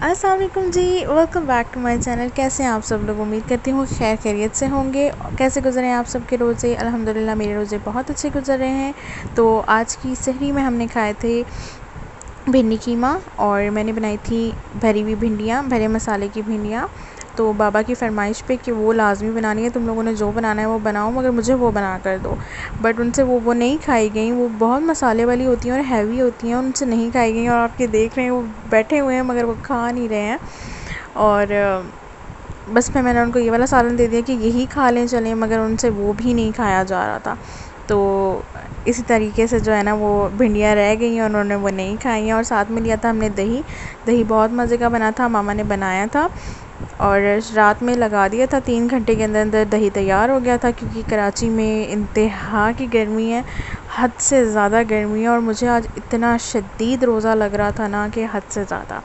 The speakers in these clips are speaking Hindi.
अस्सलाम वालेकुम जी, welcome back to my channel. कैसे हैं आप सब लोग? उम्मीद करती हूँ खैर खैरियत से होंगे। कैसे गुजरे हैं आप सबके रोज़े? अल्हम्दुलिल्लाह मेरे रोज़े बहुत अच्छे गुजर रहे हैं। तो आज की सहरी में हमने खाए थे भिंडी कीमा और मैंने बनाई थी भरी हुई भिंडियाँ, भरे मसाले की भिंडियाँ। तो बाबा की फ़रमाइश पे कि वो लाज़मी बनानी है, तुम लोगों ने जो बनाना है वो बनाओ, मगर मुझे वो बना कर दो। बट उनसे वो नहीं खाई गई, वो बहुत मसाले वाली होती हैं और हैवी होती हैं, उनसे नहीं खाई गई। और आप ये देख रहे हैं वो बैठे हुए हैं मगर वो खा नहीं रहे हैं। और बस फिर मैंने उनको ये वाला सालन दे दिया कि यही खा लें चलें, मगर उनसे वो भी नहीं खाया जा रहा था। तो इसी तरीके से जो है ना वो भिंडियाँ रह गई और उन्होंने वो नहीं खाई हैं। और साथ में लिया था हमने दही। दही बहुत मज़े का बना था, मामा ने बनाया था और रात में लगा दिया था। 3 घंटे के अंदर अंदर दही तैयार हो गया था, क्योंकि कराची में इंतहा की गर्मी है, हद से ज़्यादा गर्मी है। और मुझे आज इतना शदीद रोज़ा लग रहा था ना कि हद से ज़्यादा।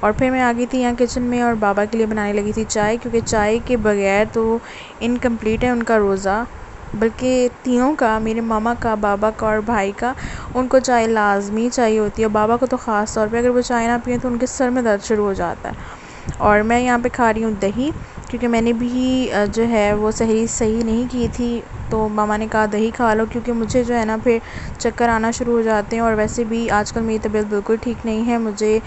और फिर मैं आ गई थी यहाँ किचन में और बाबा के लिए बनाने लगी थी चाय, क्योंकि चाय के बगैर तो इनकम्प्लीट है उनका रोज़ा। बल्कि तीनों का, मेरे मामा का, बाबा का और भाई का, उनको चाय लाजमी चाहिए होती है। बाबा को तो ख़ास तौर पे अगर वो चाय ना पिए तो उनके सर में दर्द शुरू हो जाता है। और मैं यहाँ पे खा रही हूँ दही, क्योंकि मैंने भी जो है वो सहरी सही नहीं की थी। तो मामा ने कहा दही खा लो, क्योंकि मुझे जो है ना फिर चक्कर आना शुरू हो जाते हैं। और वैसे भी आजकल मेरी तबीयत बिल्कुल ठीक नहीं है, मुझे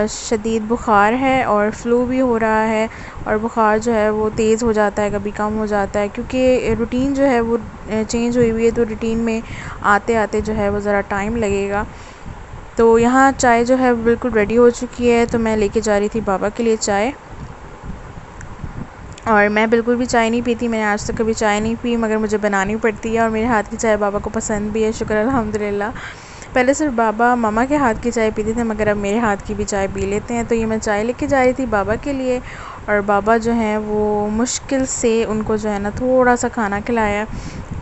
शदीद बुखार है और फ़्लू भी हो रहा है। और बुखार जो है वो तेज़ हो जाता है, कभी कम हो जाता है, क्योंकि रूटीन जो है वो चेंज हुई हुई है। तो रूटीन में आते आते जो है वो ज़रा टाइम लगेगा। तो यहाँ चाय जो है बिल्कुल रेडी हो चुकी है, तो मैं लेके जा रही थी बाबा के लिए चाय। और मैं बिल्कुल भी चाय नहीं पीती, मैंने आज तक कभी चाय नहीं पी, मगर मुझे बनानी पड़ती है। और मेरे हाथ की चाय बाबा को पसंद भी है, शुक्र अल्हम्दुलिल्लाह। पहले सिर्फ बाबा मामा के हाथ की चाय पीते थे, मगर अब मेरे हाथ की भी चाय पी लेते हैं। तो ये मैं चाय लेके जा रही थी बाबा के लिए। और बाबा जो हैं वो मुश्किल से उनको जो है ना थोड़ा सा खाना खिलाया।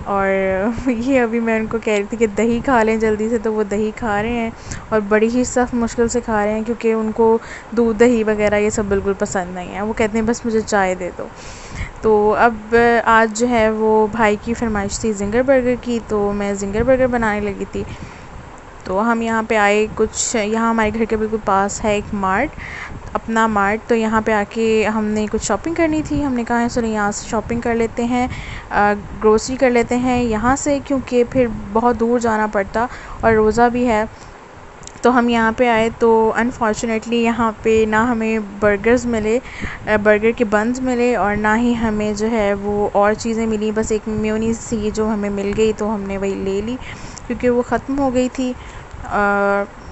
और ये अभी मैं उनको कह रही थी कि दही खा लें जल्दी से, तो वो दही खा रहे हैं और बड़ी ही सख्त मुश्किल से खा रहे हैं, क्योंकि उनको दूध दही वगैरह ये सब बिल्कुल पसंद नहीं है। वो कहते हैं बस मुझे चाय दे दो। तो अब आज जो है वो भाई की फरमाइश थी ज़िंगर बर्गर की, तो मैं ज़िंगर बर्गर बनाने लगी थी। तो हम यहाँ पे आए, कुछ यहाँ हमारे घर के बिल्कुल पास है एक मार्ट, अपना मार्ट। तो यहाँ पे आके हमने कुछ शॉपिंग करनी थी। हमने कहा चलो यहाँ से शॉपिंग कर लेते हैं, ग्रोसरी कर लेते हैं यहाँ से, क्योंकि फिर बहुत दूर जाना पड़ता और रोज़ा भी है। तो हम यहाँ पे आए तो अनफॉर्चुनेटली यहाँ पे ना हमें बर्गर्स मिले, बर्गर के बन्स मिले, और ना ही हमें जो है वो और चीज़ें मिली। बस एक मेयोनीज़ थी जो हमें मिल गई, तो हमने वही ले ली, क्योंकि वो ख़त्म हो गई थी।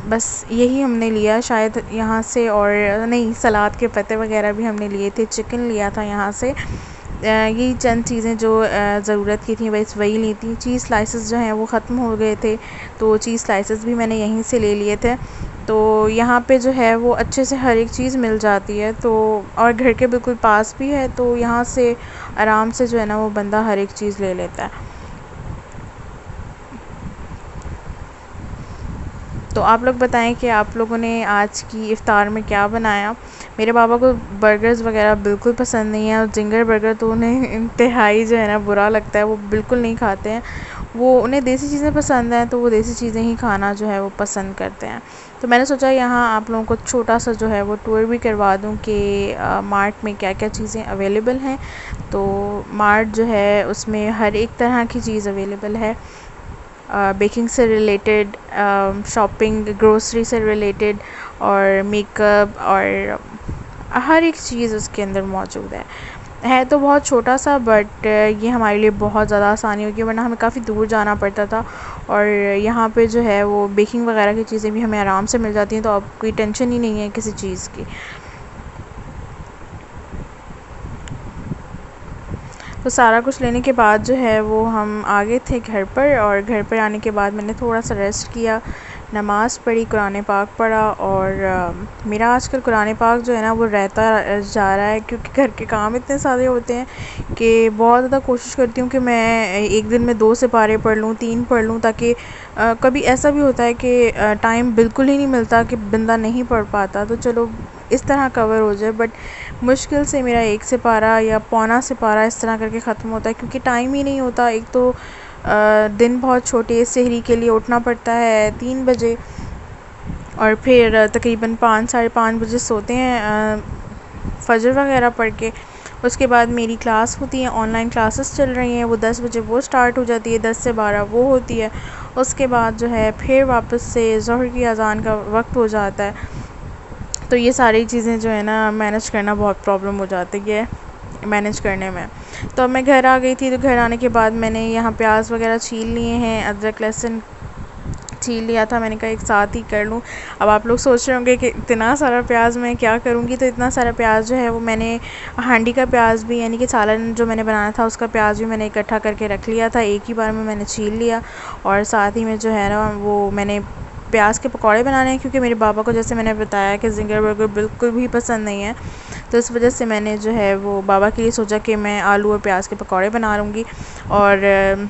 बस यही हमने लिया शायद यहाँ से, और नहीं, सलाद के पत्ते वगैरह भी हमने लिए थे, चिकन लिया था यहाँ से। यही चंद चीज़ें जो ज़रूरत की थी बस वही ली थी। चीज़ स्लाइसेस जो हैं वो ख़त्म हो गए थे, तो चीज़ स्लाइसेस भी मैंने यहीं से ले लिए थे। तो यहाँ पे जो है वो अच्छे से हर एक चीज़ मिल जाती है, तो और घर के बिल्कुल पास भी है, तो यहाँ से आराम से जो है ना वो बंदा हर एक चीज़ ले लेता है। तो आप लोग बताएं कि आप लोगों ने आज की इफ़्तार में क्या बनाया। मेरे पापा को बर्गर्स वगैरह बिल्कुल पसंद नहीं है, और ज़िंगर बर्गर तो उन्हें इंतहाई जो है ना बुरा लगता है, वो बिल्कुल नहीं खाते हैं। वो उन्हें देसी चीज़ें पसंद हैं, तो वो देसी चीज़ें ही खाना जो है वो पसंद करते हैं। तो मैंने सोचा यहाँ आप लोगों को छोटा सा जो है वो टूर भी करवा दूँ कि मार्ट में क्या क्या चीज़ें अवेलेबल हैं। तो मार्ट जो है उसमें हर एक तरह की चीज़ अवेलेबल है, बेकिंग से रिलेटेड, शॉपिंग, ग्रोसरी से रिलेटेड, और मेकअप, और हर एक चीज़ उसके अंदर मौजूद है। तो बहुत छोटा सा, बट ये हमारे लिए बहुत ज़्यादा आसानी होगी, वरना हमें काफ़ी दूर जाना पड़ता था। और यहाँ पे जो है वो बेकिंग वगैरह की चीज़ें भी हमें आराम से मिल जाती हैं, तो अब कोई टेंशन ही नहीं है किसी चीज़ की। तो सारा कुछ लेने के बाद जो है वो हम आ गए थे घर पर, और घर पर आने के बाद मैंने थोड़ा सा रेस्ट किया, नमाज़ पढ़ी, कुरान पाक पढ़ा। और मेरा आजकल कुरान पाक जो है ना वो रहता जा रहा है, क्योंकि घर के काम इतने सारे होते हैं कि बहुत ज़्यादा कोशिश करती हूँ कि मैं एक दिन में 2 सिपारे पढ़ लूँ, 3 पढ़ लूँ, ताकि कभी ऐसा भी होता है कि टाइम बिल्कुल ही नहीं मिलता कि बंदा नहीं पढ़ पाता, तो चलो इस तरह कवर हो जाए। बट मुश्किल से मेरा 1 सिपारा या पौना सिपारा इस तरह करके ख़त्म होता है, क्योंकि टाइम ही नहीं होता। एक तो दिन बहुत छोटे, सहरी के लिए उठना पड़ता है 3 बजे, और फिर तकरीबन 5 साढ़े 5 बजे सोते हैं फजर वगैरह पढ़ के। उसके बाद मेरी क्लास होती है, ऑनलाइन क्लासेस चल रही हैं, वो 10 बजे वो स्टार्ट हो जाती है, 10 से 12 वो होती है। उसके बाद जो है फिर वापस से ज़ोहर की अज़ान का वक्त हो जाता है। तो ये सारी चीज़ें जो है ना मैनेज करना बहुत प्रॉब्लम हो जाती है मैनेज करने में। तो अब मैं घर आ गई थी, तो घर आने के बाद मैंने यहाँ प्याज वगैरह छील लिए हैं, अदरक लहसुन छील लिया था। मैंने कहा एक साथ ही कर लूँ। अब आप लोग सोच रहे होंगे कि इतना सारा प्याज मैं क्या करूँगी, तो इतना सारा प्याज जो है वो मैंने हांडी का प्याज भी यानी कि सालन जो मैंने बनाया था उसका प्याज भी मैंने इकट्ठा करके रख लिया था, एक ही बार में मैंने छील लिया। और साथ ही में जो है ना वो मैंने प्याज के पकौड़े बनाने हैं, क्योंकि मेरे पापा को जैसे मैंने बताया कि ज़िंगर बर्गर बिल्कुल भी पसंद नहीं है, तो इस वजह से मैंने जो है वो बाबा के लिए सोचा कि मैं आलू और प्याज के पकौड़े बना लूँगी। और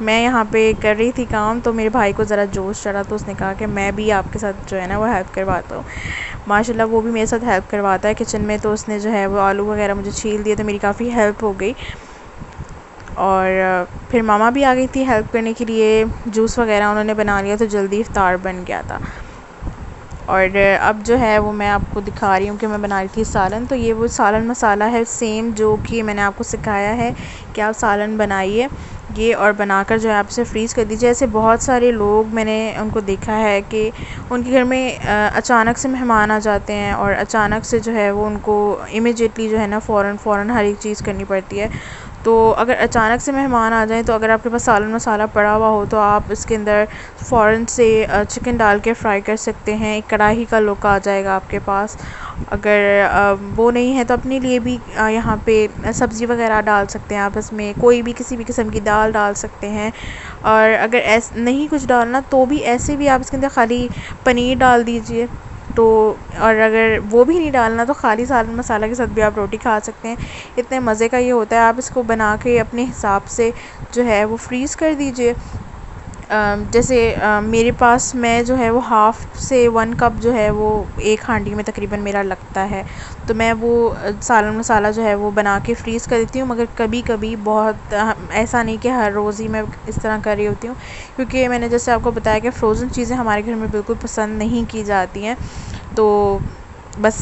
मैं यहाँ पे कर रही थी काम, तो मेरे भाई को ज़रा जोश चढ़ा, तो उसने कहा कि मैं भी आपके साथ जो है ना वो हेल्प करवाता हूँ। माशाल्लाह वो भी मेरे साथ हेल्प करवाता है किचन में, तो उसने जो है वो आलू वगैरह मुझे छील दिए, तो मेरी काफ़ी हेल्प हो गई। और फिर मामा भी आ गई थी हेल्प करने के लिए, जूस वगैरह उन्होंने बना लिया, तो जल्दी इफ्तार बन गया था। और अब जो है वो मैं आपको दिखा रही हूँ कि मैं बना रही थी सालन। तो ये वो सालन मसाला है सेम जो कि मैंने आपको सिखाया है कि आप सालन बनाइए ये, और बनाकर जो है आप इसे फ्रीज़ कर दीजिए। ऐसे बहुत सारे लोग मैंने उनको देखा है कि उनके घर में अचानक से मेहमान आ जाते हैं, और अचानक से जो है वो उनको इमीडिएटली जो है ना फ़ौरन हर एक चीज़ करनी पड़ती है। तो अगर अचानक से मेहमान आ जाएं, तो अगर आपके पास सालन मसाला पड़ा हुआ हो, तो आप इसके अंदर फ़ौरन से चिकन डाल के फ्राई कर सकते हैं, एक कढ़ाई का लुक आ जाएगा आपके पास। अगर वो नहीं है तो अपने लिए भी यहाँ पे सब्ज़ी वगैरह डाल सकते हैं, आप इसमें कोई भी किसी भी किस्म की दाल डाल सकते हैं। और अगर नहीं कुछ डालना, तो भी ऐसे भी आप इसके अंदर खाली पनीर डाल दीजिए। तो और अगर वो भी नहीं डालना, तो खाली सालन मसाला के साथ भी आप रोटी खा सकते हैं। इतने मज़े का ये होता है। आप इसको बना के अपने हिसाब से जो है वो फ्रीज़ कर दीजिए। जैसे मेरे पास मैं जो है वो हाफ़ से 1 कप जो है वो एक हांडी में तकरीबन मेरा लगता है, तो मैं वो सालन मसाला जो है वो बना के फ्रीज़ कर देती हूँ। मगर कभी कभी बहुत ऐसा नहीं कि हर रोज़ ही मैं इस तरह कर रही होती हूँ, क्योंकि मैंने जैसे आपको बताया कि फ़्रोज़न चीज़ें हमारे घर में बिल्कुल पसंद नहीं की जाती हैं। तो बस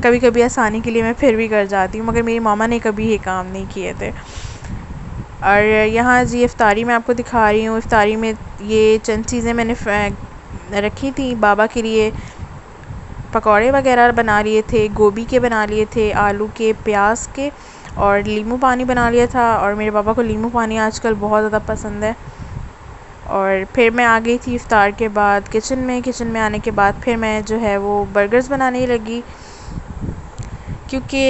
कभी कभी आसानी के लिए मैं फिर भी कर जाती हूँ, मगर मेरी मामा ने कभी ये काम नहीं किए थे। और यहाँ जी इफ्तारी मैं आपको दिखा रही हूँ। इफ्तारी में ये चंद चीज़ें मैंने रखी थी बाबा के लिए। पकौड़े वगैरह बना लिए थे, गोभी के बना लिए थे, आलू के, प्याज के, और नींबू पानी बना लिया था। और मेरे पापा को नींबू पानी आजकल बहुत ज़्यादा पसंद है। और फिर मैं आ गई थी इफ़्तार के बाद किचन में आने के बाद फिर मैं जो है वो बर्गर्स बनाने लगी, क्योंकि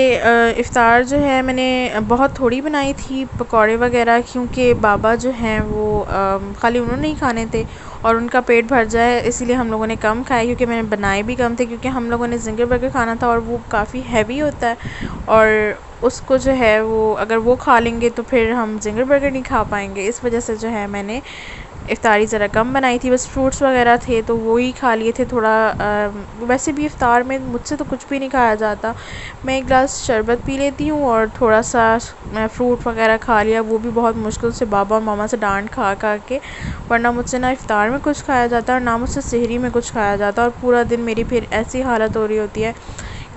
इफ़्तार जो है मैंने बहुत थोड़ी बनाई थी पकौड़े वगैरह, क्योंकि बाबा जो हैं वो ख़ाली उन्होंने ही खाने थे और उनका पेट भर जाए, इसीलिए हम लोगों ने कम खाए, क्योंकि मैंने बनाए भी कम थे, क्योंकि हम लोगों ने ज़िंगर बर्गर खाना था और वो काफ़ी हैवी होता है, और उसको जो है वो अगर वो खा लेंगे तो फिर हम ज़िंगर बर्गर नहीं खा पाएंगे। इस वजह से जो है मैंने इफ़्तारी ज़रा कम बनाई थी, बस फ्रूट्स वगैरह थे तो वो ही खा लिए थे थोड़ा। वैसे भी इफ़्तार में मुझसे तो कुछ भी नहीं खाया जाता, मैं एक गिलास शरबत पी लेती हूँ और थोड़ा सा मैं फ्रूट वगैरह खा लिया, वो भी बहुत मुश्किल से बाबा और मामा से डांट खा खा के, वरना मुझसे ना इफ़्तार में कुछ खाया जाता और ना मुझसे सहरी में कुछ खाया जाता। और पूरा दिन मेरी फिर ऐसी हालत हो रही होती है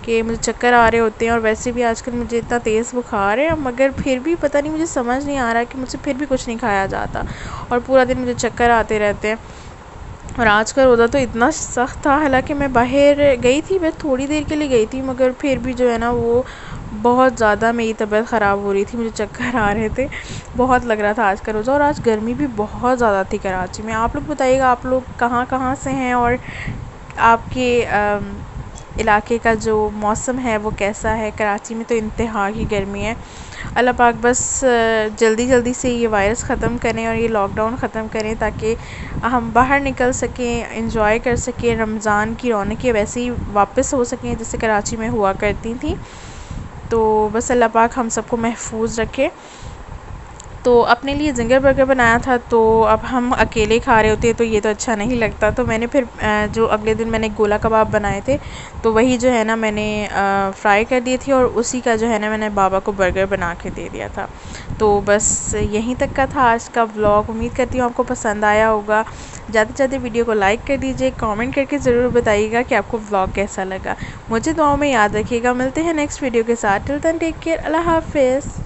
कि मुझे चक्कर आ रहे होते हैं, और वैसे भी आजकल मुझे इतना तेज़ बुखार है, मगर फिर भी पता नहीं मुझे समझ नहीं आ रहा कि मुझसे फिर भी कुछ नहीं खाया जाता और पूरा दिन मुझे चक्कर आते रहते हैं। और आज का रोज़ा तो इतना सख्त था, हालांकि मैं बाहर गई थी, मैं थोड़ी देर के लिए गई थी, मगर फिर भी जो है ना वो बहुत ज़्यादा मेरी तबीयत ख़राब हो रही थी, मुझे चक्कर आ रहे थे, बहुत लग रहा था आज का रोज़ा। और आज गर्मी भी बहुत ज़्यादा थी कराची में। आप लोग बताइएगा आप लोग कहाँ कहाँ से हैं, और आपके इलाके का जो मौसम है वो कैसा है। कराची में तो इंतहा की गर्मी है। अल्लाह पाक बस जल्दी जल्दी से ये वायरस ख़त्म करें और ये लॉकडाउन ख़त्म करें, ताकि हम बाहर निकल सकें, एंजॉय कर सकें, रमज़ान की रौनकें वैसे ही वापस हो सकें जैसे कराची में हुआ करती थी। तो बस अल्लाह पाक हम सबको महफूज रखे। तो अपने लिए जिंगर बर्गर बनाया था। तो अब हम अकेले खा रहे होते तो ये तो अच्छा नहीं लगता, तो मैंने फिर जो अगले दिन मैंने गोला कबाब बनाए थे तो वही जो है ना मैंने फ्राई कर दिए थे और उसी का जो है ना मैंने बाबा को बर्गर बना के दे दिया था। तो बस यहीं तक का था आज का व्लॉग। उम्मीद करती हूँ आपको पसंद आया होगा। जाते जाते वीडियो को लाइक कर दीजिए, कमेंट करके ज़रूर बताइएगा कि आपको व्लॉग कैसा लगा। मुझे दुआओं में याद रखिएगा। मिलते हैं नेक्स्ट वीडियो के साथ। टिल देन टेक केयर, अल्लाह हाफिज़।